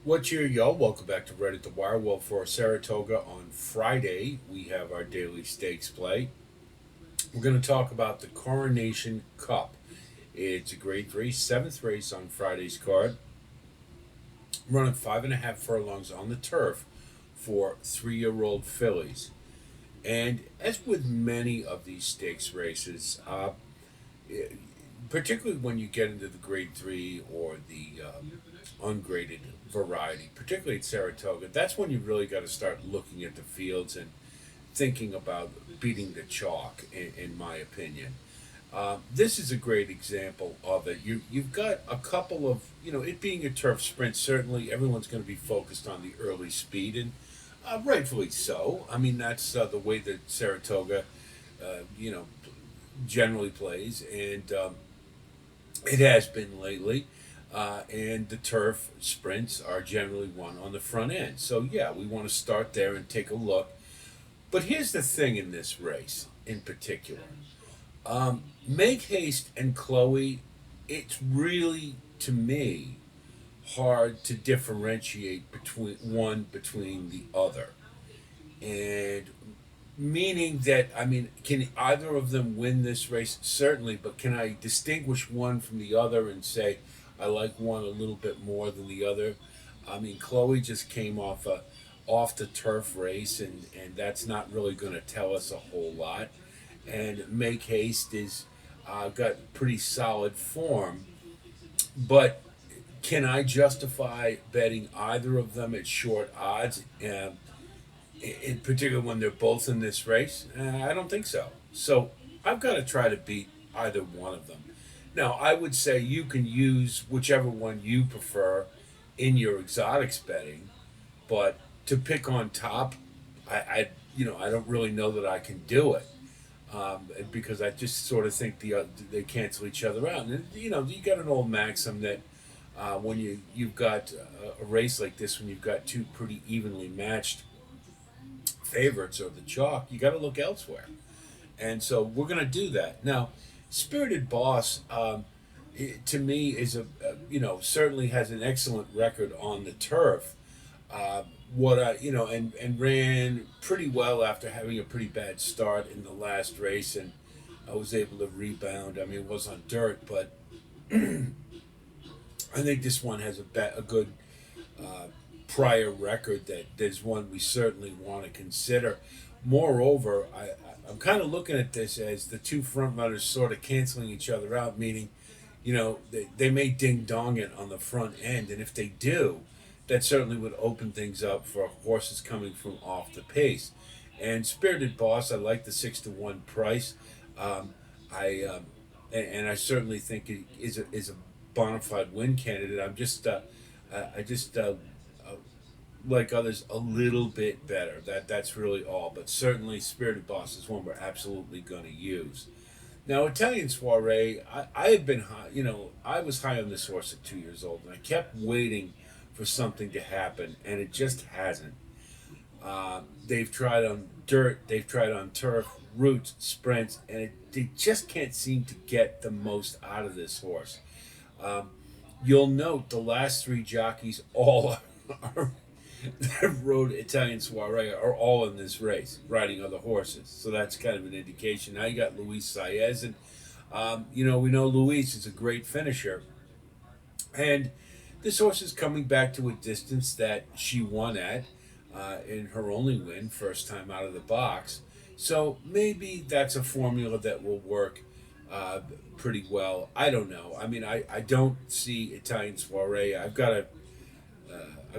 What's your yo? Welcome back to Right at the Wire. Well, for Saratoga on Friday, we have our daily stakes play. We're going to talk about the Coronation Cup. It's a grade three, seventh race on Friday's card, running 5.5 furlongs on the turf for 3-year-old fillies. And as with many of these stakes races, particularly when you get into the grade three or the ungraded variety, particularly at Saratoga, that's when you really got to start looking at the fields and thinking about beating the chalk, in my opinion. This is a great example of it. You've got a couple of, it being a turf sprint, certainly everyone's going to be focused on the early speed, and rightfully so. I mean, that's the way that Saratoga, you know, generally plays, and it has been lately. And the turf sprints are generally won on the front end. So, yeah, we want to start there and take a look. But here's the thing in this race in particular, Make Haste and Chloe, it's really, to me, hard to differentiate between the other. And meaning that, I mean, can either of them win this race? Certainly, but can I distinguish one from the other and say I like one a little bit more than the other? I mean, Chloe just came off the turf race, and that's not really going to tell us a whole lot. And Make Haste is got pretty solid form, but can I justify betting either of them at short odds? In particular when they're both in this race? I don't think so. So I've got to try to beat either one of them. Now, I would say you can use whichever one you prefer in your exotics betting, but to pick on top, I don't really know that I can do it. Because I just sort of think they cancel each other out. And you got an old maxim that when you've got a race like this, when you've got two pretty evenly matched favorites or the chalk, you got to look elsewhere. And so we're going to do that. Now, Spirited Boss, to me, is certainly has an excellent record on the turf. And ran pretty well after having a pretty bad start in the last race, and I was able to rebound. I mean, it was on dirt, but I think this one has a good prior record that there's one we certainly want to consider. Moreover, I'm kind of looking at this as the two front runners sort of canceling each other out, meaning, they may ding dong it on the front end, and if they do, that certainly would open things up for horses coming from off the pace. And Spirited Boss, I like the 6-1 price. I and I certainly think it is a bona fide win candidate. I just like others a little bit better. That's really all. But certainly, Spirited Boss is one we're absolutely going to use. Now, Italian Soiree, I had been high. I was high on this horse at 2 years old, and I kept waiting for something to happen, and it just hasn't. They've tried on dirt, they've tried on turf, roots, sprints, and they just can't seem to get the most out of this horse. Um, you'll note the last three jockeys all are that rode Italian Soiree are all in this race, riding other horses. So that's kind of an indication. Now you got Luis Saez, and we know Luis is a great finisher, and this horse is coming back to a distance that she won at in her only win, first time out of the box. So maybe that's a formula that will work pretty well. I don't know. I mean, I don't see Italian Soiree. I've got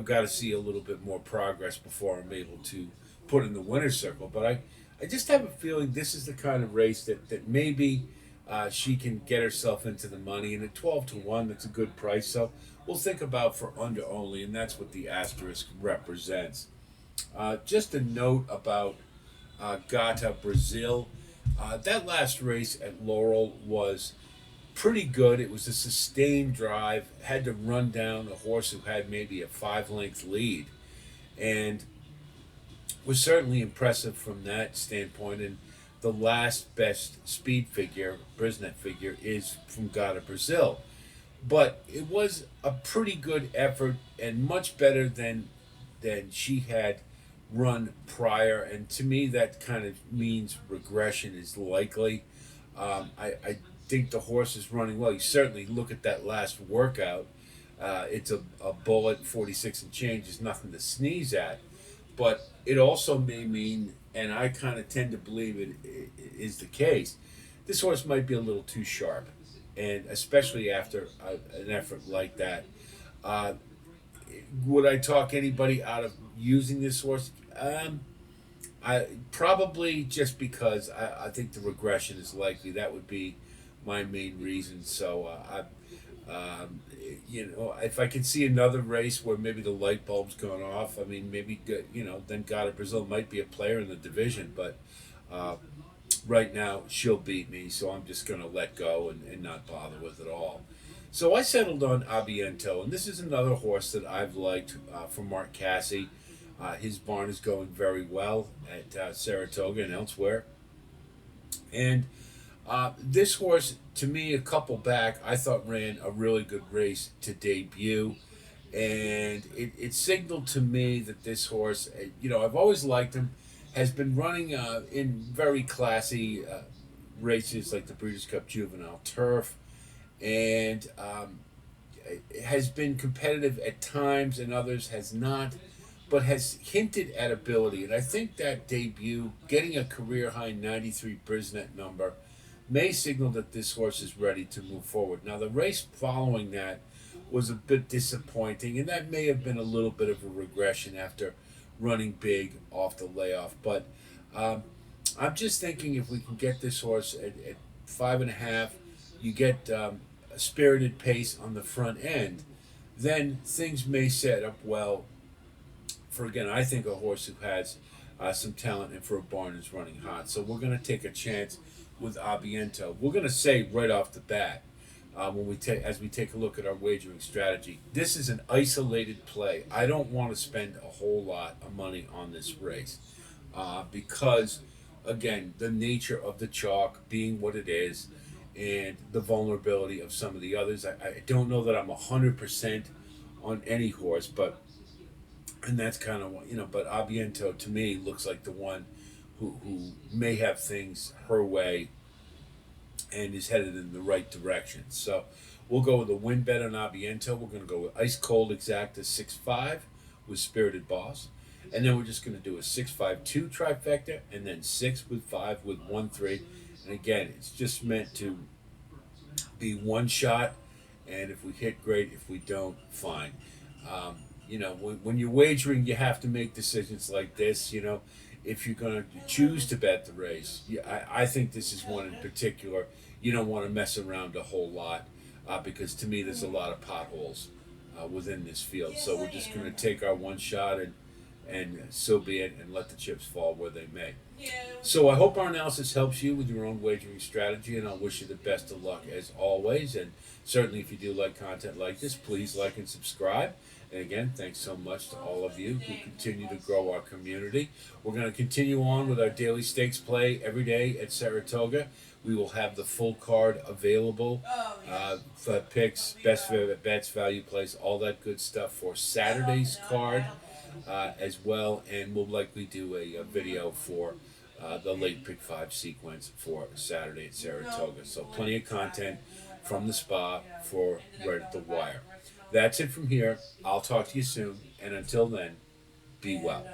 to see a little bit more progress before I'm able to put in the winner's circle. But I just have a feeling this is the kind of race that maybe she can get herself into the money. And at 12-1, that's a good price. So we'll think about for under only, and that's what the asterisk represents. Just a note about Gata Brazil. That last race at Laurel was pretty good. It was a sustained drive. Had to run down a horse who had maybe a 5-length lead, and was certainly impressive from that standpoint. And the last best speed figure, Brisnet figure, is from Gata Brazil. but it was a pretty good effort and much better than she had run prior. And to me, that kind of means regression is likely. I think the horse is running well. You certainly look at that last workout. It's a bullet 46 and change is nothing to sneeze at, but it also may mean, and I kind of tend to believe it is the case, this horse might be a little too sharp, and especially after an effort like that. Uh, would I talk anybody out of using this horse? I probably just because I think the regression is likely. That would be my main reason. So if I can see another race where maybe the light bulb's going off, I mean, maybe then God of Brazil might be a player in the division. But uh, right now, she'll beat me, so I'm just going to let go and not bother with it all. So I settled on Abiento, and this is another horse that I've liked from Mark Casse. His barn is going very well at Saratoga and elsewhere. And this horse, to me, a couple back, I thought ran a really good race to debut. And it signaled to me that this horse, I've always liked him, has been running in very classy races like the Breeders' Cup Juvenile Turf, and has been competitive at times and others has not, but has hinted at ability. And I think that debut, getting a career high 93 Brisnet number, may signal that this horse is ready to move forward. Now, the race following that was a bit disappointing, and that may have been a little bit of a regression after running big off the layoff. But um, I'm just thinking if we can get this horse at 5.5, you get a spirited pace on the front end, then things may set up well for, again, I think a horse who has some talent and for a barn is running hot. So we're going to take a chance with Abiento. We're going to say right off the bat, as we take a look at our wagering strategy, this is an isolated play. I don't want to spend a whole lot of money on this race because, again, the nature of the chalk being what it is, and the vulnerability of some of the others. I don't know that I'm 100% on any horse, but and that's kind of what. But Abiento to me looks like the one who may have things her way and is headed in the right direction. So we'll go with a win bet on Abiento. We're going to go with Ice Cold Exacta 6-5 with Spirited Boss. And then we're just going to do a 6-5-2 trifecta, and then 6-5 with 1-3. And again, it's just meant to be one shot. And if we hit, great. If we don't, fine. When you're wagering, you have to make decisions like this. If you're going to choose to bet the race, I think this is one in particular. You don't want to mess around a whole lot because to me, there's a lot of potholes within this field. So we're just going to take our one shot and so be it, and let the chips fall where they may. So I hope our analysis helps you with your own wagering strategy, and I'll wish you the best of luck as always. And certainly, if you do like content like this, please like and subscribe. And again, thanks so much to all of you who continue to grow our community. We're going to continue on with our daily stakes play every day at Saratoga. We will have the full card available for picks, best bets, value plays, all that good stuff for Saturday's card as well. And we'll likely do a video for the late pick five sequence for Saturday at Saratoga. So plenty of content from the spa for right at the wire. That's it from here. I'll talk to you soon, and until then, be well.